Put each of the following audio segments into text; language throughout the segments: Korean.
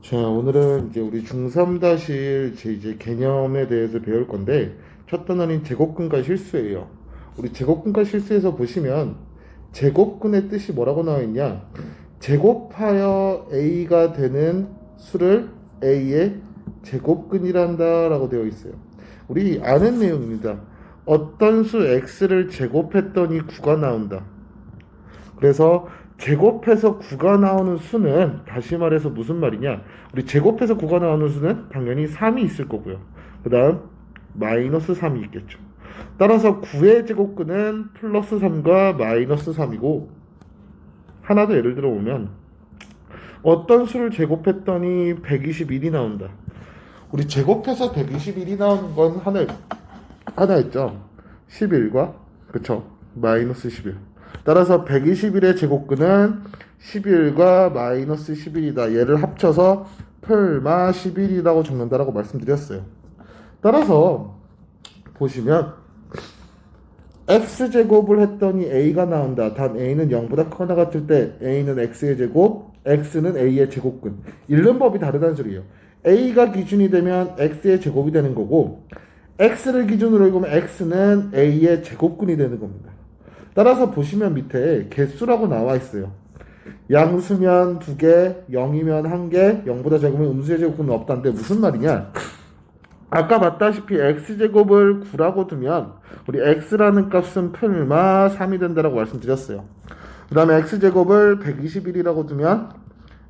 자, 오늘은 이제 우리 중3-1 이제 개념에 대해서 배울 건데, 첫 단원인 제곱근과 실수예요. 우리 제곱근과 실수에서 보시면, 제곱근의 뜻이 뭐라고 나와 있냐? 제곱하여 A가 되는 수를 A의 제곱근이란다 라고 되어 있어요. 우리 아는 내용입니다. 어떤 수 X를 제곱했더니 9가 나온다. 그래서 제곱해서 9가 나오는 수는 다시 말해서 무슨 말이냐? 우리 제곱해서 9가 나오는 수는 당연히 3이 있을 거고요. 그 다음 마이너스 3이 있겠죠. 따라서 9의 제곱근은 플러스 3과 마이너스 3이고, 하나 더 예를 들어 보면 어떤 수를 제곱했더니 121이 나온다. 우리 제곱해서 121이 나오는 건 하나 있죠. 11과 그쵸 마이너스 11. 따라서 121의 제곱근은 11과 마이너스 11이다. 얘를 합쳐서 풀마 11이라고 적는다라고 말씀드렸어요. 따라서 보시면 x제곱을 했더니 a가 나온다. 단 a는 0보다 크거나 같을 때 a는 x의 제곱, x는 a의 제곱근. 읽는 법이 다르다는 소리예요. a가 기준이 되면 x의 제곱이 되는 거고, x를 기준으로 읽으면 x는 a의 제곱근이 되는 겁니다. 따라서 보시면 밑에 개수라고 나와 있어요. 양수면 2개, 0이면 1개, 0보다 적으면 음수의 제곱근은 없다는데 무슨 말이냐? 아까 봤다시피 x제곱을 9라고 두면 우리 x라는 값은 풀마 3이 된다라고 말씀드렸어요. 그 다음에 x제곱을 121이라고 두면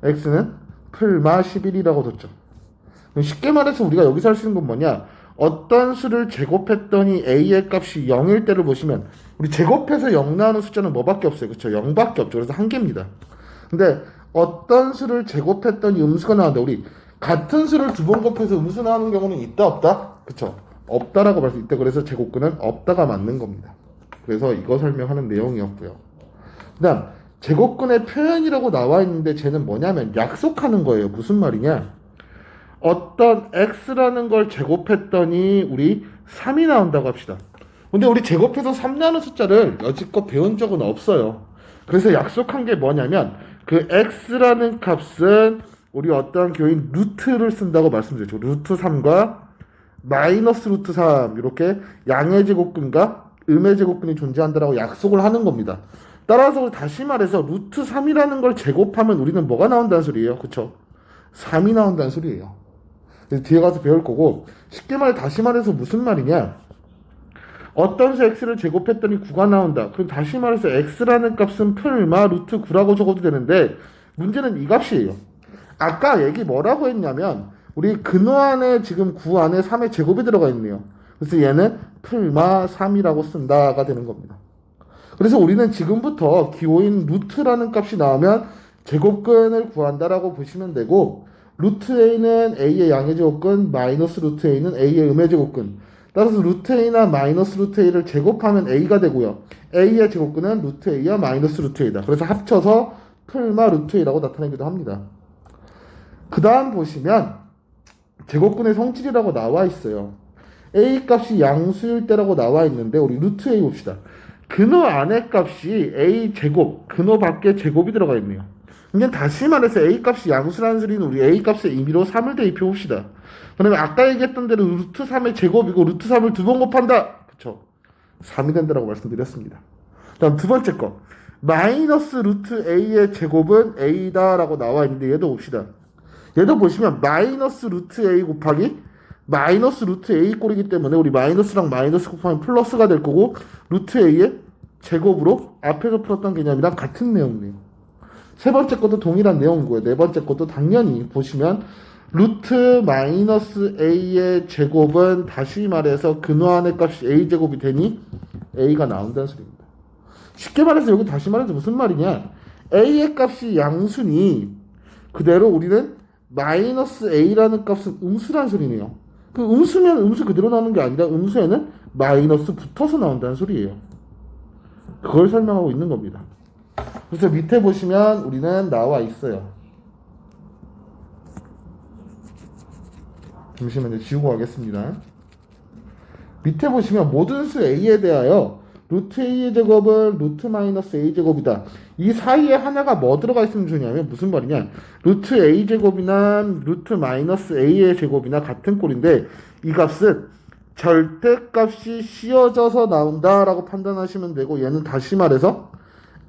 x는 풀마 11이라고 뒀죠. 쉽게 말해서 우리가 여기서 할 수 있는 건 뭐냐? 어떤 수를 제곱했더니 a의 값이 0일 때를 보시면, 우리 제곱해서 0 나오는 숫자는 뭐밖에 없어요. 그렇죠? 0밖에 없죠. 그래서 한 개입니다. 근데 어떤 수를 제곱했더니 음수가 나온다. 우리 같은 수를 두 번 곱해서 음수 나오는 경우는 있다 없다? 그쵸? 없다라고 말할 수 있다. 그래서 제곱근은 없다가 맞는 겁니다. 그래서 이거 설명하는 내용이었고요. 그 다음 제곱근의 표현이라고 나와 있는데 쟤는 뭐냐면 약속하는 거예요. 무슨 말이냐? 어떤 x라는 걸 제곱했더니 우리 3이 나온다고 합시다. 근데 우리 제곱해서 3 나오는 숫자를 여지껏 배운 적은 없어요. 그래서 약속한 게 뭐냐면 그 x라는 값은 우리 어떤 교인 루트를 쓴다고 말씀드렸죠. 루트 3과 마이너스 루트 3 이렇게 양의 제곱근과 음의 제곱근이 존재한다라고 약속을 하는 겁니다. 따라서 다시 말해서 루트 3이라는 걸 제곱하면 우리는 뭐가 나온다는 소리예요. 그쵸? 3이 나온다는 소리예요. 그래서 뒤에 가서 배울 거고, 쉽게 말해 다시 말해서 무슨 말이냐? 어떤 수 x를 제곱했더니 9가 나온다. 그럼 다시 말해서 x라는 값은 풀마 루트 9라고 적어도 되는데, 문제는 이 값이에요. 아까 얘기 뭐라고 했냐면 우리 근호 안에 지금 9 안에 3의 제곱이 들어가 있네요. 그래서 얘는 풀마 3이라고 쓴다가 되는 겁니다. 그래서 우리는 지금부터 기호인 루트라는 값이 나오면 제곱근을 구한다라고 보시면 되고, 루트 a는 a의 양의 제곱근, 마이너스 루트 a는 a의 음의 제곱근. 따라서 루트 a나 마이너스 루트 a를 제곱하면 a가 되고요. a의 제곱근은 루트 a와 마이너스 루트 a다. 그래서 합쳐서 풀마 루트 a라고 나타내기도 합니다. 그 다음 보시면 제곱근의 성질이라고 나와 있어요. a 값이 양수일 때라고 나와 있는데 우리 루트 a 봅시다. 근호 안의 값이 a 제곱, 근호 밖에 제곱이 들어가 있네요. 근데 다시 말해서 a 값이 양수라는 소리는 우리 a 값의 임의로 3을 대입해 봅시다. 그러면 아까 얘기했던 대로 루트 3의 제곱이고 루트 3을 두 번 곱한다. 그쵸? 3이 된다라고 말씀드렸습니다. 다음 두 번째 거. 마이너스 루트 a의 제곱은 a다라고 나와 있는데 얘도 봅시다. 얘도 보시면 마이너스 루트 a 곱하기 마이너스 루트 a 꼴이기 때문에 우리 마이너스랑 마이너스 곱하면 플러스가 될 거고, 루트 a의 제곱으로 앞에서 풀었던 개념이랑 같은 내용이에요. 세 번째 것도 동일한 내용이고요. 네 번째 것도 당연히 보시면 루트 마이너스 a의 제곱은 다시 말해서 근호 안의 값이 a 제곱이 되니 a가 나온다는 소리입니다. 쉽게 말해서 여기 다시 말해서 무슨 말이냐? a의 값이 양수니 그대로 우리는 마이너스 a라는 값은 음수라는 소리네요. 그 음수면 음수 그대로 나오는 게 아니라 음수에는 마이너스 붙어서 나온다는 소리예요. 그걸 설명하고 있는 겁니다. 그래서 밑에 보시면 우리는 나와 있어요. 잠시만요. 지우고 가겠습니다. 밑에 보시면 모든 수 a에 대하여 루트 a의 제곱은 루트 마이너스 a 제곱이다. 이 사이에 하나가 뭐 들어가 있으면 좋냐면 무슨 말이냐? 루트 a 제곱이나 루트 마이너스 a의 제곱이나 같은 꼴인데 이 값은 절대값이 씌어져서 나온다라고 판단하시면 되고 얘는 다시 말해서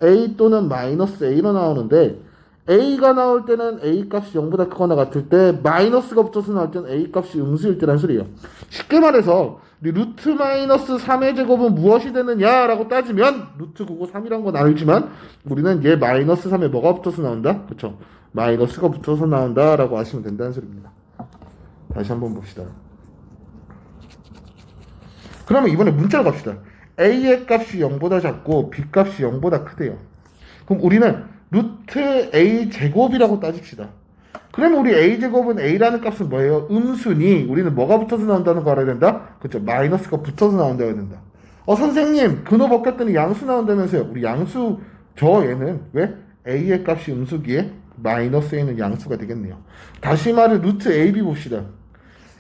a 또는 마이너스 a로 나오는데 a가 나올 때는 a 값이 0보다 크거나 같을 때 마이너스가 붙어서 나올 때는 a 값이 음수일 때란 소리예요. 쉽게 말해서 우리 루트 마이너스 3의 제곱은 무엇이 되느냐라고 따지면 루트 9고 3이란 건 알지만 우리는 얘 마이너스 3에 뭐가 붙어서 나온다? 그쵸? 마이너스가 붙어서 나온다라고 아시면 된다는 소리입니다. 다시 한번 봅시다. 그러면 이번에 문자로 갑시다. a의 값이 0보다 작고 b 값이 0보다 크대요. 그럼 우리는 루트 a 제곱이라고 따집시다. 그러면 우리 a 제곱은 a라는 값은 뭐예요? 음수니 우리는 뭐가 붙어서 나온다는 거 알아야 된다? 그렇죠. 마이너스가 붙어서 나온다고 해야 된다. 선생님 근호 벗겼더니 양수 나온다면서요. 우리 양수 얘는 왜? a의 값이 음수기에 마이너스 a는 양수가 되겠네요. 다시 말해 루트 ab 봅시다.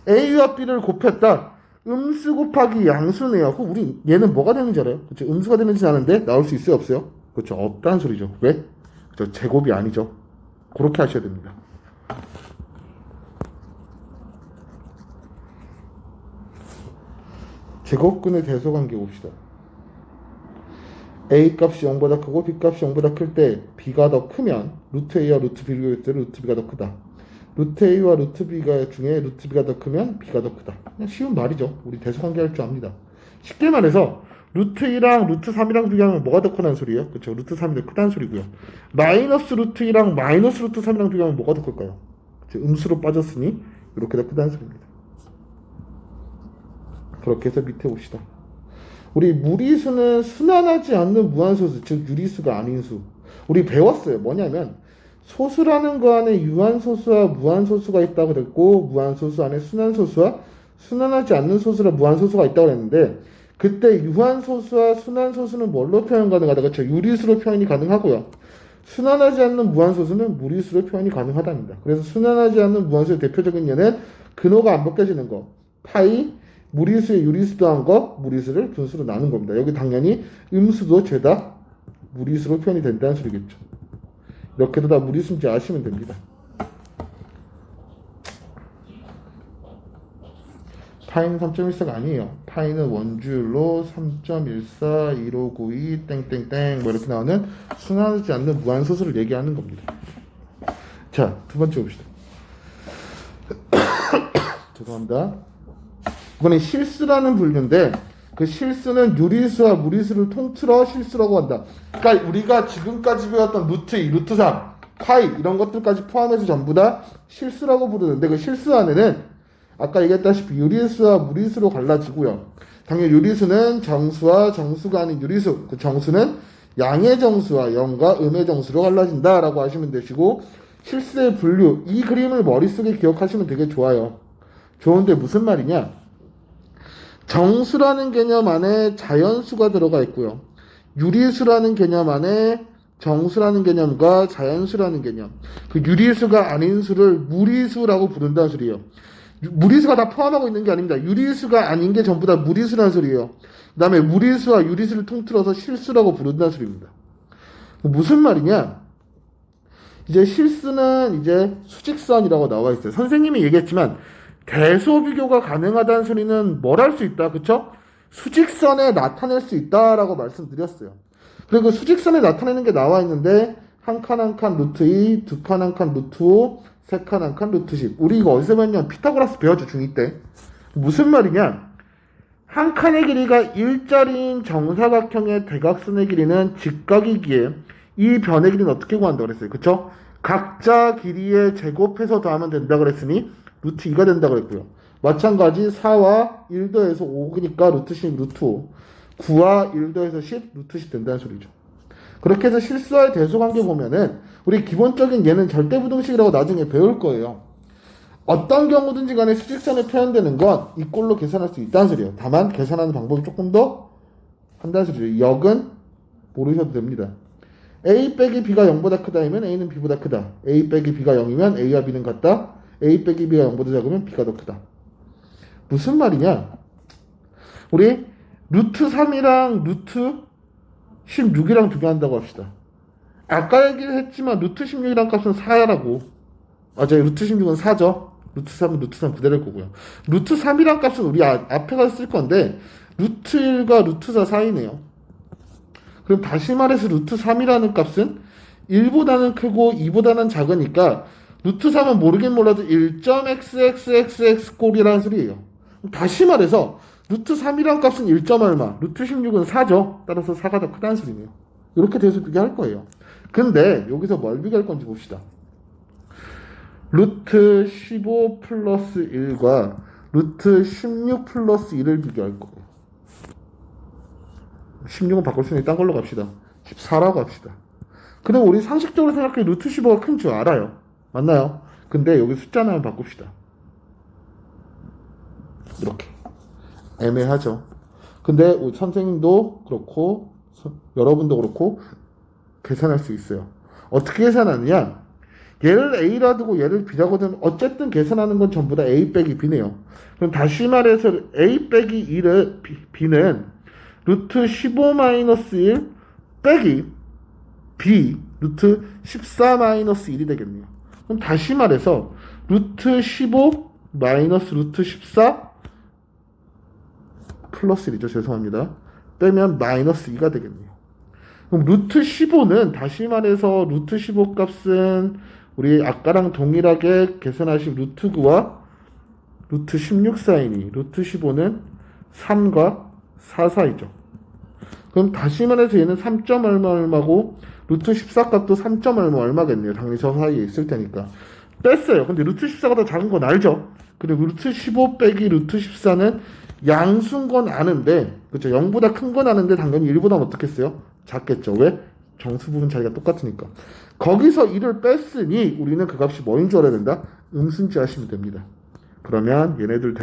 a와 b를 곱했다. 음수 곱하기 양수네요. 그럼 우리 얘는 뭐가 되는지 알아요? 그렇죠. 음수가 되는지 아는데 나올 수 있어요? 없어요? 그렇죠. 없다는 소리죠. 왜? 그렇죠. 제곱이 아니죠. 그렇게 하셔야 됩니다. 제곱근의 대소관계 봅시다. a 값이 0보다 크고 b 값이 0보다 클 때 b가 더 크면 루트 a와 루트 b를 비교할 때 루트 b가 더 크다. 루트 a와 루트 b가 중에 루트 b가 더 크면 b가 더 크다. 그냥 쉬운 말이죠. 우리 대소관계 할 줄 압니다. 쉽게 말해서 루트 2랑 루트 3이랑 비교하면 뭐가 더 크다는 소리예요? 그렇죠. 루트 3이 더 크다는 소리고요. 마이너스 루트 2랑 마이너스 루트 3이랑 비교하면 뭐가 더 클까요? 그렇죠? 음수로 빠졌으니 이렇게 더 크다는 소리입니다. 그렇게 해서 밑에 봅시다. 우리 무리수는 순환하지 않는 무한소수, 즉 유리수가 아닌 수. 우리 배웠어요. 뭐냐면 소수라는 거 안에 유한소수와 무한소수가 있다고 그랬고 무한소수 안에 순환소수와 순환하지 않는 소수라 무한소수가 있다고 그랬는데 그때 유한소수와 순환소수는 뭘로 표현 가능하다? 그렇죠? 유리수로 표현이 가능하고요. 순환하지 않는 무한소수는 무리수로 표현이 가능하답니다. 그래서 순환하지 않는 무한소수의 대표적인 예는 근호가 안 벗겨지는 거. 파이, 무리수에 유리수 더한 거, 무리수를 분수로 나눈 겁니다. 여기 당연히 음수도 죄다 무리수로 표현이 된다는 소리겠죠. 이렇게도 다 무리수인지 아시면 됩니다. 파이는 3.14가 아니에요. 파이는 원주율로 3.14, 1592, 땡땡땡 뭐 이렇게 나오는 순환하지 않는 무한소수를 얘기하는 겁니다. 자, 두 번째 봅시다. 죄송합니다. 이번엔 실수라는 분류인데 그 실수는 유리수와 무리수를 통틀어 실수라고 한다. 그러니까 우리가 지금까지 배웠던 루트 2, 루트 3, 파이 이런 것들까지 포함해서 전부 다 실수라고 부르는데 그 실수 안에는 아까 얘기했다시피 유리수와 무리수로 갈라지고요. 당연히 유리수는 정수와 정수가 아닌 유리수, 그 정수는 양의 정수와 영과 음의 정수로 갈라진다라고 하시면 되시고 실수의 분류, 이 그림을 머릿속에 기억하시면 되게 좋아요. 좋은데 무슨 말이냐? 정수라는 개념 안에 자연수가 들어가 있고요. 유리수라는 개념 안에 정수라는 개념과 자연수라는 개념. 그 유리수가 아닌 수를 무리수라고 부른다는 소리예요. 무리수가 다 포함하고 있는 게 아닙니다. 유리수가 아닌 게 전부 다 무리수라는 소리예요. 그 다음에 무리수와 유리수를 통틀어서 실수라고 부른다는 소리입니다. 무슨 말이냐? 이제 실수는 이제 수직선이라고 나와 있어요. 선생님이 얘기했지만 대소 비교가 가능하다는 소리는 뭘 할 수 있다, 그쵸? 수직선에 나타낼 수 있다라고 말씀드렸어요. 그리고 수직선에 나타내는 게 나와 있는데 한 칸 한 칸 루트 2, 두 칸 한 칸 루트 5, 세 칸 한 칸 루트 10. 우리 이거 어디서 배웠냐? 피타고라스 배웠죠, 중2 때. 무슨 말이냐? 한 칸의 길이가 일자리인 정사각형의 대각선의 길이는 직각이기에 이 변의 길이는 어떻게 구한다고 그랬어요? 그쵸? 각자 길이에 제곱해서 더하면 된다 그랬으니 루트 2가 된다 그랬고요. 마찬가지 4와 1 더해서 5니까 루트 10 루트 5, 9와 1 더해서 10 루트 10 된다는 소리죠. 그렇게 해서 실수와의 대소관계 보면은 우리 기본적인 얘는 절대부등식이라고 나중에 배울 거예요. 어떤 경우든지 간에 수직선에 표현되는 건 이 꼴로 계산할 수 있다는 소리예요. 다만 계산하는 방법이 조금 더 한다는 소리죠. 역은 모르셔도 됩니다. A 빼기 B가 0보다 크다면 A는 B보다 크다. A 빼기 B가 0이면 A와 B는 같다. A 빼기 B가 0보다 작으면 B가 더 크다. 무슨 말이냐? 우리 루트 3이랑 루트 16이랑 비교한다고 합시다. 아까 얘기를 했지만 루트 16이랑 값은 4야라고. 맞아요. 루트 16은 4죠. 루트 3은 루트 3 그대로일 거고요. 루트 3이랑 값은 우리 앞에 가서 쓸 건데 루트 1과 루트 4 사이네요. 그럼 다시 말해서 루트 3이라는 값은 1보다는 크고 2보다는 작으니까 루트 3은 모르긴 몰라도 1.xxxx 꼴이라는 소리예요. 다시 말해서 루트 3이란 값은 1. 얼마, 루트 16은 4죠. 따라서 4가 더 크다는 소리네요. 이렇게 돼서 비교할 거예요. 근데 여기서 뭘 비교할 건지 봅시다. 루트 15 플러스 1과 루트 16 플러스 1을 비교할 거예요. 16은 바꿀 수 있는 딴 걸로 갑시다. 14라고 합시다. 그럼 우리 상식적으로 생각해 루트 15가 큰 줄 알아요. 맞나요? 근데 여기 숫자 하나만 바꿉시다. 이렇게. 애매하죠. 근데 우리 선생님도 그렇고 여러분도 그렇고 계산할 수 있어요. 어떻게 계산하느냐? 얘를 A라 두고 얘를 B라고 두면 어쨌든 계산하는 건 전부 다 A 빼기 B네요. 그럼 다시 말해서 A 빼기 1을 B는 루트 15 마이너스 1 빼기 B 루트 14 마이너스 1이 되겠네요. 그럼 다시 말해서 루트 15 마이너스 루트 14 플러스 1이죠. 죄송합니다. 빼면 마이너스 2가 되겠네요. 그럼 루트 15는 다시 말해서 루트 15 값은 우리 아까랑 동일하게 계산하신 루트 9와 루트 16 사이니 루트 15는 3과 4 사이죠. 그럼 다시 말해서 얘는 3. 얼마 얼마고 루트 14 값도 3. 얼마겠네요. 당연히 저 사이에 있을 테니까. 뺐어요. 근데 루트 14가 더 작은 건 알죠? 그리고 루트 15 빼기 루트 14는 양수인 건 아는데, 그쵸? 0보다 큰 건 아는데 당연히 1보다 어떻겠어요? 작겠죠. 왜? 정수 부분 차이가 똑같으니까. 거기서 1을 뺐으니 우리는 그 값이 뭐인 줄 알아야 된다? 음수인지 아시면 됩니다. 그러면 얘네들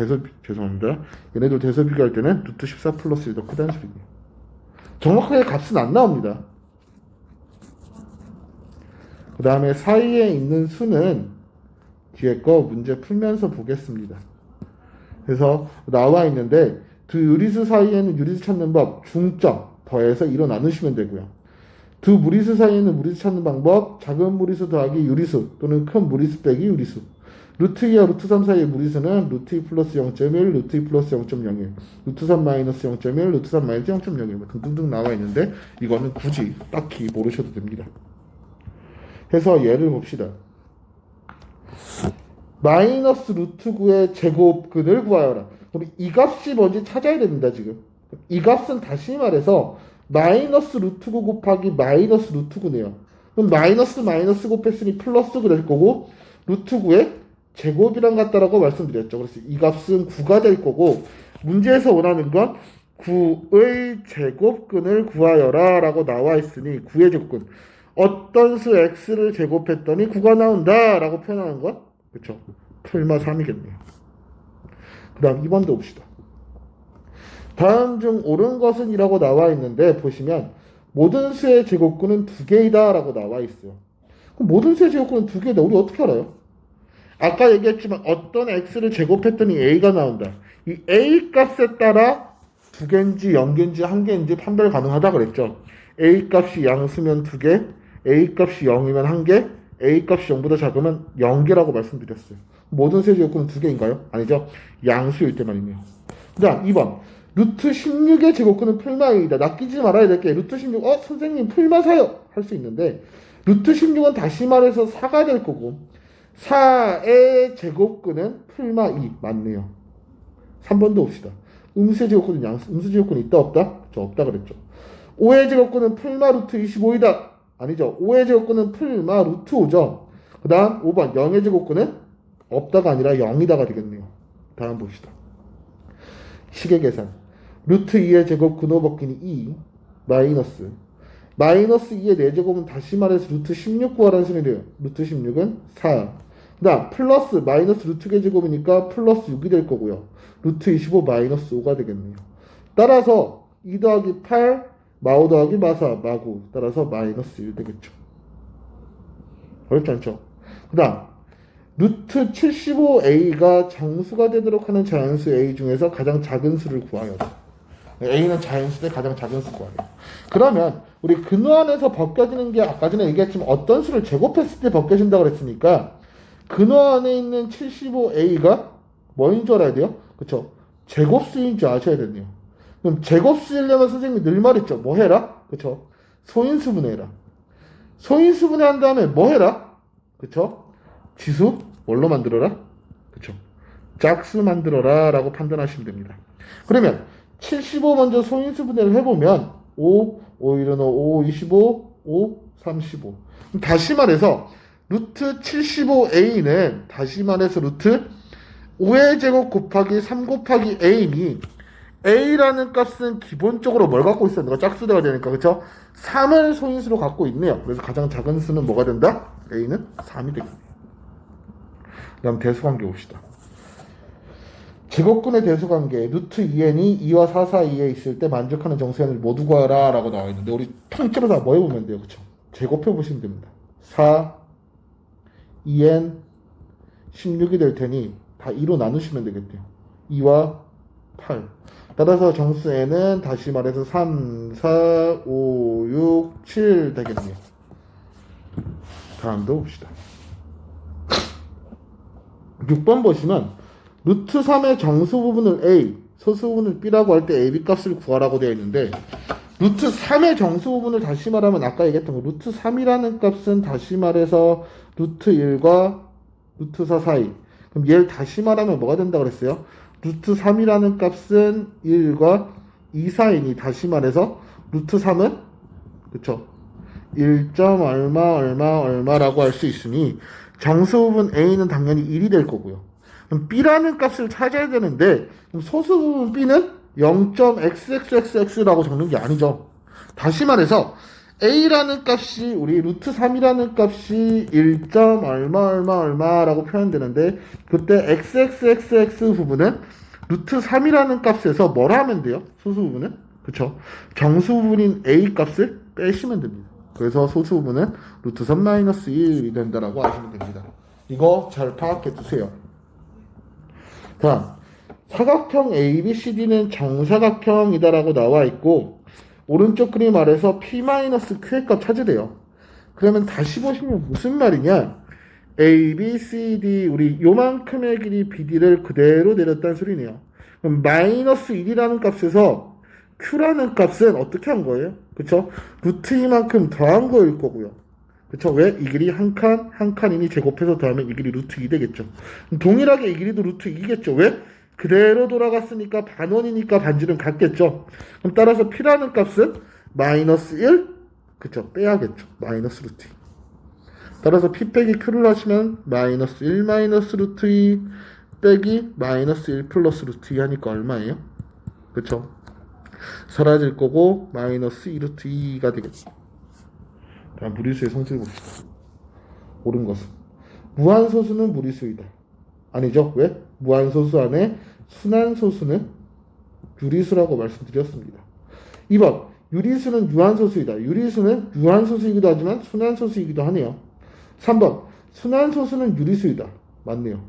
죄송합니다. 얘네들 대서 비교할 때는 루트 14 플러스 1이 더 크다는 소리예요. 정확하게 값은 안 나옵니다. 그 다음에 사이에 있는 수는 뒤에 거 문제 풀면서 보겠습니다. 그래서 나와 있는데 두 유리수 사이에는 유리수 찾는 법 중점 더해서 2로 나누시면 되고요. 두 무리수 사이에는 무리수 찾는 방법 작은 무리수 더하기 유리수 또는 큰 무리수 빼기 유리수. 루트 2와 루트 3 사이의 무리수는 루트 2 플러스 0.1, 루트 2 플러스 0.01, 루트 3 마이너스 0.1, 루트 3 마이너스 0.01 뭐 등등등 나와 있는데 이거는 굳이 딱히 모르셔도 됩니다. 해서 예를 봅시다. 마이너스 루트 9의 제곱근을 구하여라. 우리 이 값이 뭔지 찾아야 됩니다. 지금 이 값은 다시 말해서 마이너스 루트 9 곱하기 마이너스 루트 9네요. 그럼 마이너스 마이너스 곱했으니 플러스가 될 거고 루트 9의 제곱이랑 같다라고 말씀드렸죠. 그래서 이 값은 9가 될 거고 문제에서 원하는 건 9의 제곱근을 구하여라 라고 나와 있으니 9의 제곱근 어떤 수 x를 제곱했더니 9가 나온다 라고 표현하는 건 그쵸 풀마 3이겠네요. 그 다음 2번도 봅시다. 다음 중 옳은 것은 이라고 나와 있는데 보시면 모든 수의 제곱근은 2개이다 라고 나와 있어요. 그럼 모든 수의 제곱근은 2개이다. 우리 어떻게 알아요? 아까 얘기했지만 어떤 x를 제곱했더니 a가 나온다. 이 a 값에 따라 2개인지 0개인지 1개인지 판별 가능하다 그랬죠. a 값이 양수면 2개, a 값이 0이면 1개, a 값이 0보다 작으면 0개라고 말씀드렸어요. 모든 수의 제곱근은 2개인가요? 아니죠. 양수일 때만이네요. 그 다음 2번 루트 16의 제곱근은 풀마이다. 낚이지 말아야 될 게 루트 16 선생님 풀마사요 할 수 있는데 루트 16은 다시 말해서 4가 될 거고 4의 제곱근은 풀마 2 맞네요. 3번도 봅시다. 음수의 제곱근은 양수 음수 제곱근이 있다 없다? 저 없다 그랬죠. 5의 제곱근은 풀마 루트 25이다. 아니죠. 5의 제곱근은 풀마 루트 5죠. 그 다음 5번 0의 제곱근은 없다가 아니라 0이다가 되겠네요. 다음 봅시다. 식의 계산 루트 2의 제곱 근호 벗기니 2 마이너스 2의 4제곱은 다시 말해서 루트 16 구하라는 소리래요. 루트 16은 4. 그 다음 플러스 마이너스 루트 개 제곱이니까 플러스 6이 될 거고요. 루트 25 마이너스 5가 되겠네요. 따라서 2 더하기 8 마오 더하기 마사 마구 따라서 마이너스 1 되겠죠. 어렵지 않죠? 그 다음 루트 75a가 정수가 되도록 하는 자연수 a 중에서 가장 작은 수를 구하여라. A는 자연수 대 가장 작은 수 구하래요. 그러면 우리 근호안에서 벗겨지는 게 아까 전에 얘기했지만 어떤 수를 제곱했을 때 벗겨진다고 그랬으니까 근호안에 있는 75A가 뭐인 줄 알아야 돼요? 그쵸? 제곱수인 줄 아셔야 되네요. 그럼 제곱수이려면 선생님이 늘 말했죠. 뭐 해라? 그쵸? 소인수분해해라. 소인수분해 한 다음에 뭐 해라? 그쵸? 지수 뭘로 만들어라? 그쵸? 짝수 만들어라 라고 판단하시면 됩니다. 그러면 75 먼저 소인수분해를 해보면 5, 5, 1은 5, 5, 25, 5, 35. 다시 말해서 루트 75a는 다시 말해서 루트 5의 제곱 곱하기 3 곱하기 a니 a라는 값은 기본적으로 뭘 갖고 있어요? 내가 짝수대가 되니까 그쵸? 3을 소인수로 갖고 있네요. 그래서 가장 작은 수는 뭐가 된다? a는 3이 되겠네요. 그 다음 대수관계 봅시다. 제곱근의 대수관계 루트 2n이 2와 4 사이에 있을 때 만족하는 정수n을 모두 구하라 라고 나와 있는데 우리 통째로 다 뭐 해보면 돼요? 그쵸? 제곱해 보시면 됩니다. 4, 2n, 16이 될 테니 다 2로 나누시면 되겠대요. 2와 8. 따라서 정수 n은 다시 말해서 3, 4, 5, 6, 7 되겠네요. 다음도 봅시다. 6번 보시면 루트 3의 정수 부분을 A, 소수 부분을 B라고 할 때 A, B 값을 구하라고 되어 있는데 루트 3의 정수 부분을 다시 말하면 아까 얘기했던 거 루트 3이라는 값은 다시 말해서 루트 1과 루트 4 사이. 그럼 얘를 다시 말하면 뭐가 된다고 그랬어요? 루트 3이라는 값은 1과 2 사이니 다시 말해서 루트 3은 그쵸? 1. 얼마 얼마라고 할 수 있으니 정수 부분 A는 당연히 1이 될 거고요. 그럼 B라는 값을 찾아야 되는데 그럼 소수 부분 B는 0.xxx라고 적는 게 아니죠. 다시 말해서 A라는 값이 우리 루트 3이라는 값이 1. 얼마라고 표현되는데 그때 xxxx 부분은 루트 3이라는 값에서 뭘 하면 돼요? 소수 부분은? 그쵸? 정수 부분인 A 값을 빼시면 됩니다. 그래서 소수 부분은 루트 3-1이 된다라고 아시면 됩니다. 이거 잘 파악해 두세요. 다음 사각형 ABCD는 정사각형이다라고 나와 있고 오른쪽 그림 아래서 P-Q의 값 찾으래요. 그러면 다시 보시면 무슨 말이냐? A, B, C, D 우리 요만큼의 길이 BD를 그대로 내렸다는 소리네요. 그럼 마이너스 1이라는 값에서 Q라는 값은 어떻게 한 거예요? 그쵸? 루트 2만큼 더한 거일 거고요. 그쵸? 왜? 이 길이 한 칸이니 제곱해서 더하면 이 길이 루트 2 되겠죠. 동일하게 이 길이도 루트 2겠죠. 왜? 그대로 돌아갔으니까 반원이니까 반지름 같겠죠. 그럼 따라서 P라는 값은 마이너스 1? 그쵸? 빼야겠죠. 마이너스 루트 2. 따라서 P 빼기 Q를 하시면 마이너스 1 마이너스 루트 2 빼기 마이너스 1 플러스 루트 2 하니까 얼마예요? 그쵸? 사라질 거고 마이너스 2 루트 2가 되겠죠. 다음 무리수의 성질 봅시다. 옳은 것은 무한소수는 무리수이다. 아니죠. 왜? 무한소수 안에 순한소수는 유리수라고 말씀드렸습니다. 2번 유리수는 유한소수이다. 유리수는 유한소수이기도 하지만 순한소수이기도 하네요. 3번 순한소수는 유리수이다. 맞네요.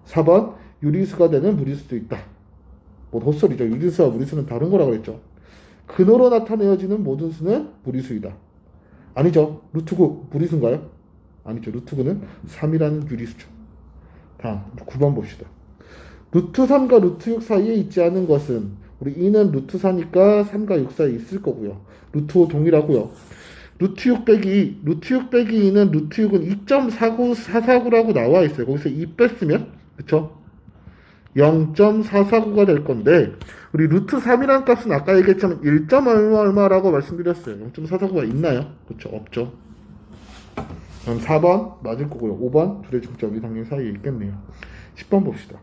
4번 유리수가 되는 무리수도 있다. 뭐 헛소리죠. 유리수와 무리수는 다른 거라고 그랬죠. 근호로 나타내어지는 모든 수는 무리수이다. 아니죠. 루트 9 무리수인가요? 아니죠. 루트 9는 3이라는 유리수죠. 다음 9번 봅시다. 루트 3과 루트 6 사이에 있지 않은 것은 우리 2는 루트 4니까 3과 6 사이에 있을 거고요. 루트 5 동일하고요. 루트 6 빼기 2, 루트 6 빼기 2는 루트 6은 2.449라고 나와 있어요. 거기서 2 뺐으면 그쵸? 0.449가 될 건데 우리 루트 3이라는 값은 아까 얘기했지만 1. 얼마라고 말씀드렸어요. 0.449가 있나요? 그쵸? 없죠. 그럼 4번 맞을 거고요. 5번 둘의 중점이 당연히 사이에 있겠네요. 10번 봅시다.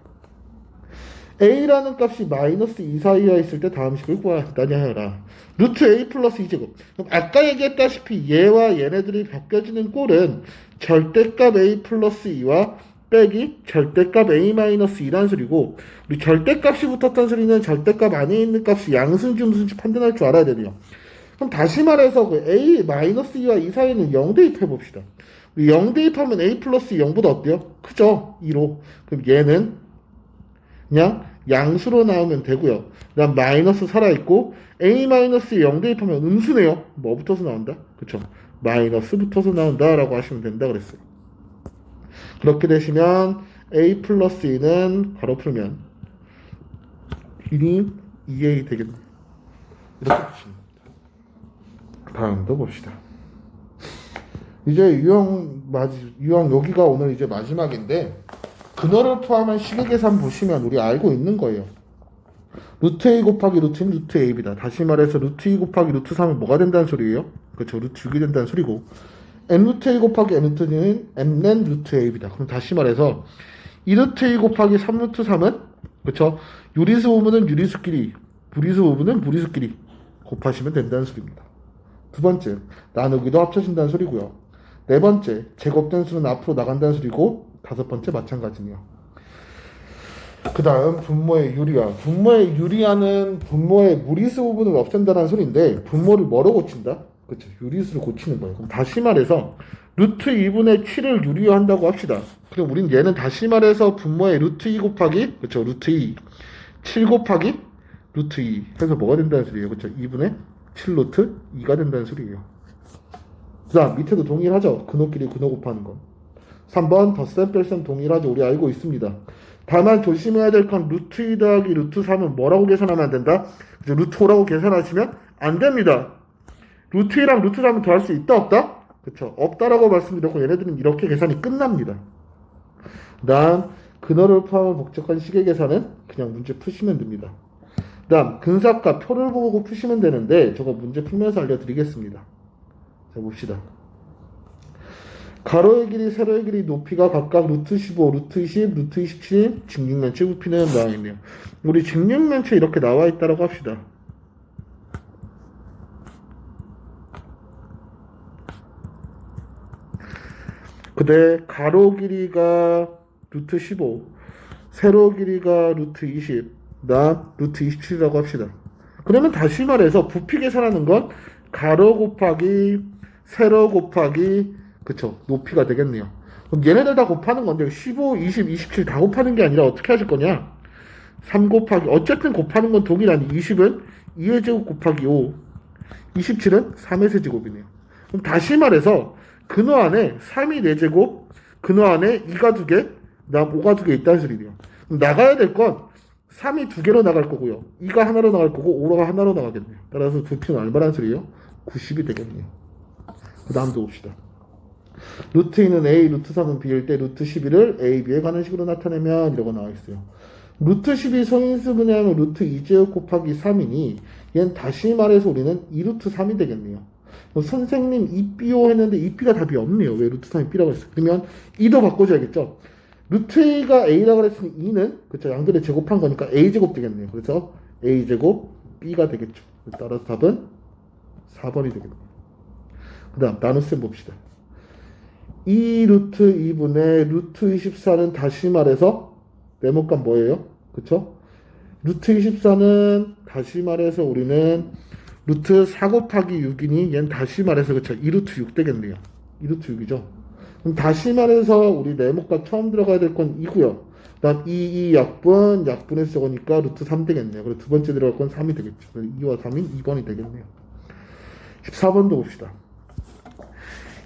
A라는 값이 마이너스 2 사이에 있을 때 다음 식을 구하다냐 해라. 루트 A 플러스 2제곱. 그럼 아까 얘기했다시피 얘와 얘네들이 바뀌어지는 꼴은 절대값 A 플러스 2와 빼기 절대값 A 마이너스 2라는 소리고 우리 절대값이 붙었다는 소리는 절대값 안에 있는 값이 양수인지 음수인지 판단할 줄 알아야 되네요. 그럼 다시 말해서 그 A 마이너스 2와 2 사이는 0 대입해 봅시다. 우리 0 대입하면 A 플러스 0보다 어때요? 크죠? 2로. 그럼 얘는 그냥 양수로 나오면 되고요. 그다음 마이너스 살아있고 a-에 0 대입하면 음수네요. 뭐 붙어서 나온다? 그쵸? 마이너스 붙어서 나온다라고 하시면 된다 그랬어요. 그렇게 되시면 a 플러스 2는 가로 풀면 1이 2a 되겠네요. 이렇게 보시면 됩니다. 다음도 봅시다. 이제 유형 여기가 오늘 이제 마지막인데 근어를 포함한 시계계산 보시면 우리 알고 있는 거예요. 루트 a 곱하기 루트 1 루트 ab다. 다시 말해서 루트 2 곱하기 루트 3은 뭐가 된다는 소리예요? 그렇죠. 루트 6이 된다는 소리고 n 루트 a 곱하기 n 루트 2는 mn 루트 ab다. 그럼 다시 말해서 2 루트 a 곱하기 3 루트 3은 그렇죠. 유리수 부분은 유리수끼리, 무리수 부분은 무리수끼리 곱하시면 된다는 소리입니다. 두 번째, 나누기도 합쳐진다는 소리고요. 네 번째, 제곱된 수는 앞으로 나간다는 소리고 다섯 번째 마찬가지네요. 그 다음 분모의 유리화. 분모의 유리화는 분모의 무리수 부분을 없앤다는 소리인데 분모를 뭐로 고친다? 그렇죠. 유리수를 고치는 거예요. 그럼 다시 말해서 루트 2분의 7을 유리화한다고 합시다. 그럼 우린 얘는 다시 말해서 분모의 루트 2 곱하기 그렇죠. 루트 2 7 곱하기 루트 2 해서 뭐가 된다는 소리예요. 그렇죠. 2분의 7 루트 2가 된다는 소리예요. 그 다음 밑에도 동일하죠. 근호끼리 근호 곱하는 거. 3번 덧셈 뺄셈 동일하죠. 우리 알고 있습니다. 다만 조심해야 될 건 루트 2 더하기 루트 3은 뭐라고 계산하면 안 된다? 그죠? 루트 5라고 계산하시면 안 됩니다. 루트 2랑 루트 3은 더할 수 있다 없다? 그쵸? 없다라고 말씀드렸고 얘네들은 이렇게 계산이 끝납니다. 그 다음 근어를 포함한 복잡한 시계 계산은 그냥 문제 푸시면 됩니다. 그 다음 근사과 표를 보고 푸시면 되는데 저거 문제 풀면서 알려드리겠습니다. 자 봅시다. 가로의 길이, 세로의 길이, 높이가 각각 루트 15, 루트 20, 루트 27, 직육면체 부피는 나와 있네요. 우리 직육면체 이렇게 나와 있다라고 합시다. 근데 가로 길이가 루트 15, 세로 길이가 루트 20, 루트 27이라고 합시다. 그러면 다시 말해서 부피 계산하는 건 가로 곱하기 세로 곱하기 그쵸 높이가 되겠네요. 그럼 얘네들 다 곱하는 건데 15, 20, 27 다 곱하는 게 아니라 어떻게 하실 거냐? 3 곱하기 어쨌든 곱하는 건 동일하니 20은 2의 제곱 곱하기 5, 27은 3의 세제곱이네요. 그럼 다시 말해서 근호 안에 3이 4제곱, 근호 안에 2가 2개, 그다음 5가 2개 있다는 소리네요. 그럼 나가야 될 건 3이 2개로 나갈 거고요. 2가 하나로 나갈 거고 5가 하나로 나가겠네요. 따라서 부피는 얼마란 소리예요? 90이 되겠네요. 그 다음도 봅시다. 루트 2는 A, 루트 3은 B일 때 루트 12를 A, B에 관한 식으로 나타내면 이러고 나와 있어요. 루트 12 소인수 분해하면 루트 2제곱 곱하기 3이니 얘는 다시 말해서 우리는 2루트 3이 되겠네요. 선생님 2B요 했는데 2B가 답이 없네요. 왜 루트 3이 B라고 했어요? 그러면 2도 바꿔줘야겠죠. 루트 A가 A라고 했으니 2는 그쵸 양들의 제곱한 거니까 A제곱 되겠네요. 그래서 A제곱 B가 되겠죠. 따라서 답은 4번이 되겠네요. 그 다음 나눗셈 봅시다. 2 루트 2분의 루트 24는 다시 말해서 네모값 뭐예요? 그쵸? 루트 24는 다시 말해서 우리는 루트 4 곱하기 6이니 얘는 다시 말해서 그쵸? 2루트 6 되겠네요. 2루트 6이죠. 그럼 다시 말해서 우리 네모값 처음 들어가야 될 건 2고요. 그다음 2 약분에서 저거니까 루트 3 되겠네요. 그리고 두 번째 들어갈 건 3이 되겠죠. 2와 3인 2번이 되겠네요. 14번도 봅시다.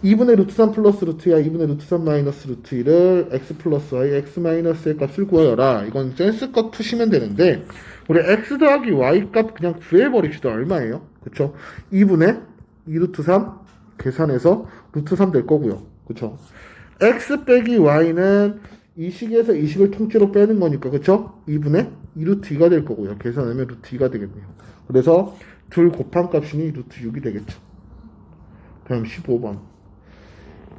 2분의 루트 3 플러스 루트 2야 2분의 루트 3 마이너스 루트 2를 x 플러스 y, x 마이너스의 값을 구하여라. 이건 센스값 푸시면 되는데 우리 x 더하기 y 값 그냥 구해버립시다. 얼마예요? 그쵸? 2분의 2 루트 3 계산해서 루트 3 될 거고요. 그쵸? x 빼기 y는 이 식에서 이 식을 통째로 빼는 거니까 그쵸? 2분의 2 루트 2가 될 거고요. 계산하면 루트 2가 되겠네요. 그래서 둘 곱한 값이니 루트 6이 되겠죠. 다음 15번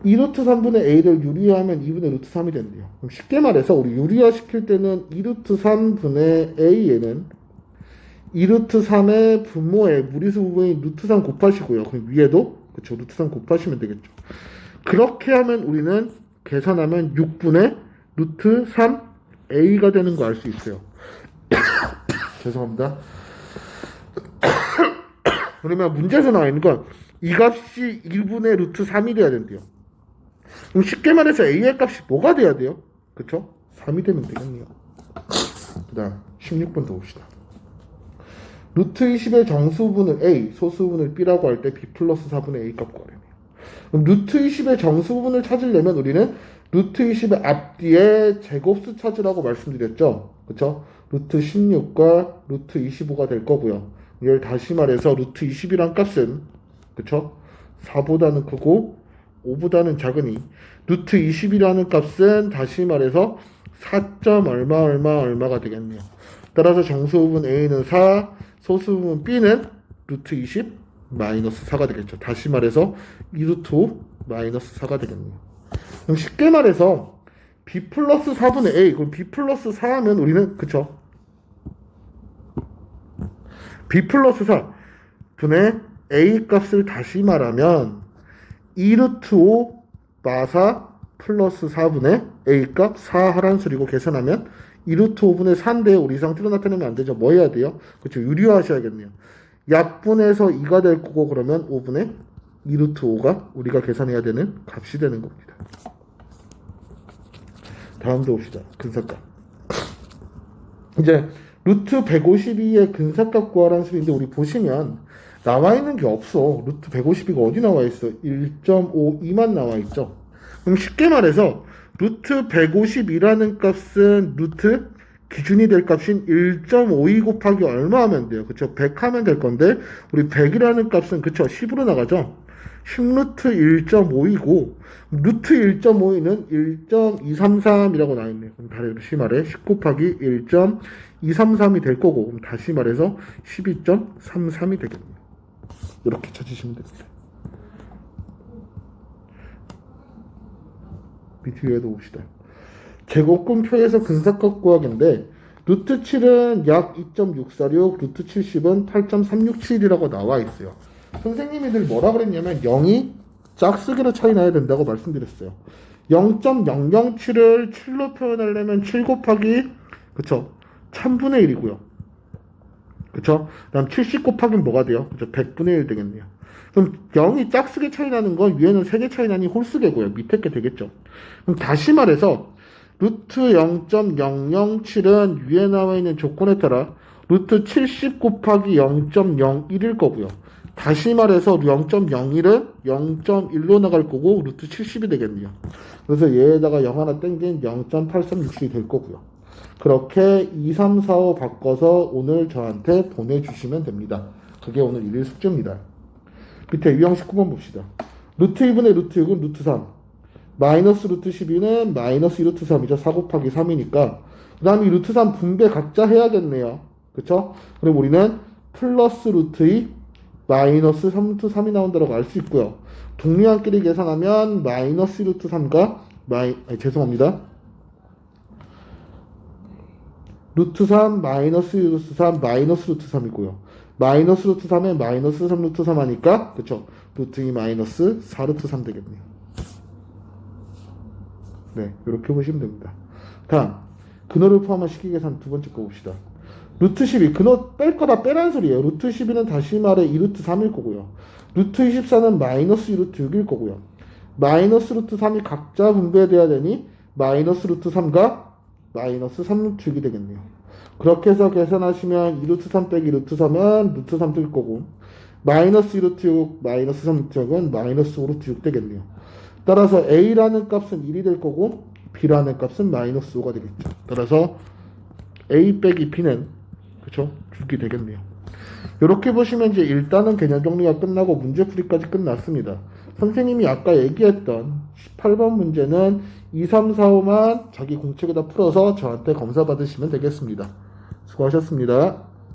2루트 3분의 a를 유리화하면 2분의 루트 3이 된대요. 그럼 쉽게 말해서 우리 유리화 시킬 때는 2루트 3분의 a에는 2루트 3의 분모의 무리수 부분인 루트 3 곱하시고요. 그럼 위에도 그쵸 루트 3 곱하시면 되겠죠. 그렇게 하면 우리는 계산하면 6분의 루트 3 a가 되는 거 알 수 있어요. 죄송합니다. 그러면 문제에서 나와 있는 건 이 값이 1분의 루트 3이 돼야 된대요. 그럼 쉽게 말해서 a의 값이 뭐가 돼야 돼요? 그쵸? 3이 되면 되겠네요. 그 다음 16번 더 봅시다. 루트 20의 정수분을 A, 소수분을 B라고 할 때 B 플러스 4분의 A 값 구하래요. 그럼 루트 20의 정수분을 찾으려면 우리는 루트 20의 앞뒤에 제곱수 찾으라고 말씀드렸죠. 그쵸? 루트 16과 루트 25가 될 거고요. 이걸 다시 말해서 루트 20이란 값은 그쵸? 4보다는 크고 5보다는 작으니 루트 20이라는 값은 다시 말해서 4점 얼마가 되겠네요. 따라서 정수부분 A는 4, 소수부분 B는 루트 20 마이너스 4가 되겠죠. 다시 말해서 2루트 5 마이너스 4가 되겠네요. 그럼 쉽게 말해서 B 플러스 4분의 A, 그럼 B 플러스 4 하면 우리는 그쵸? B 플러스 4 분의 A 값을 다시 말하면 2루트 5 마사 플러스 4분의 A 값 4 하란 소리고 계산하면 2루트 5분의 4인데 우리 이상태로 나타내면 안 되죠. 뭐 해야 돼요? 그렇죠. 유리화하셔야겠네요. 약분해서 2가 될 거고 그러면 5분의 2루트 5가 우리가 계산해야 되는 값이 되는 겁니다. 다음도 봅시다. 근사값. 이제 루트 152의 근사값 구하라는 소리인데 우리 보시면 나와 있는 게 없어. 루트 152가 어디 나와 있어? 1.52만 나와 있죠. 그럼 쉽게 말해서 루트 152라는 값은 루트 기준이 될 값인 1.52 곱하기 얼마 하면 돼요? 그쵸? 100 하면 될 건데 우리 100이라는 값은 그쵸? 10으로 나가죠? 10루트 1.5이고 루트 1.52는 1.233이라고 나와 있네요. 그럼 다시 말해 10 곱하기 1.233이 될 거고 그럼 다시 말해서 12.33이 되겠네요. 이렇게 찾으시면 됩니다. 뒤에도 봅시다. 제곱근표에서 근사값 구하기인데 루트 7은 약 2.646, 루트 70은 8.367이라고 나와 있어요. 선생님이 늘 뭐라 그랬냐면 0이 짝수기로 차이 나야 된다고 말씀드렸어요. 0.007을 7로 표현하려면 7 곱하기 그쵸? 1000분의 1이고요. 그쵸? 그 다음 70 곱하기 뭐가 돼요? 그쵸? 100분의 1 되겠네요. 그럼 0이 짝수개 차이 나는 건 위에는 3개 차이 나니 홀수개고요. 밑에 게 되겠죠. 그럼 다시 말해서 루트 0.007은 위에 나와 있는 조건에 따라 루트 70 곱하기 0.01일 거고요. 다시 말해서 0.01은 0.1로 나갈 거고 루트 70이 되겠네요. 그래서 얘에다가 0 하나 땡긴 0.8367이 될 거고요. 그렇게 2, 3, 4, 5 바꿔서 오늘 저한테 보내주시면 됩니다. 그게 오늘 1일 숙제입니다. 밑에 유형 19번 봅시다. 루트 2분의 루트 6은 루트 3. 마이너스 루트 12는 마이너스 2루트 3이죠. 4 곱하기 3이니까. 그 다음에 이 루트 3 분배 각자 해야겠네요. 그쵸? 그럼 우리는 플러스 루트 2 마이너스 3루트 3이 나온다고 알 수 있고요. 동류한끼리 계산하면 마이너스 2루트 3과 죄송합니다. 루트 3 마이너스 2루트 3 마이너스 루트 3이고요. 마이너스 루트 3에 마이너스 3 루트 3 하니까 그쵸? 루트 2 마이너스 4 루트 3 되겠네요. 네, 이렇게 보시면 됩니다. 다음 근호를 포함한 식기계산 두 번째 거 봅시다. 루트 12 근호 뺄 거다 빼라는 소리예요. 루트 12는 다시 말해 2루트 3일 거고요. 루트 24는 마이너스 2루트 6일 거고요. 마이너스 루트 3이 각자 분배돼야 되니 마이너스 루트 3과 마이너스 3루트 6이 되겠네요. 그렇게 해서 계산하시면 2루트 3 빼기 루트 3은 루트 3 뜰 거고 마이너스 2루트 6 마이너스 3루트 6은 마이너스 5루트 6 되겠네요. 따라서 A라는 값은 1이 될 거고 B라는 값은 마이너스 5가 되겠죠. 따라서 A 빼기 B는 그쵸? 6이 되겠네요. 이렇게 보시면 이제 일단은 개념 정리가 끝나고 문제풀이까지 끝났습니다. 선생님이 아까 얘기했던 18번 문제는 2, 3, 4, 5만 자기 공책에다 풀어서 저한테 검사 받으시면 되겠습니다. 수고하셨습니다.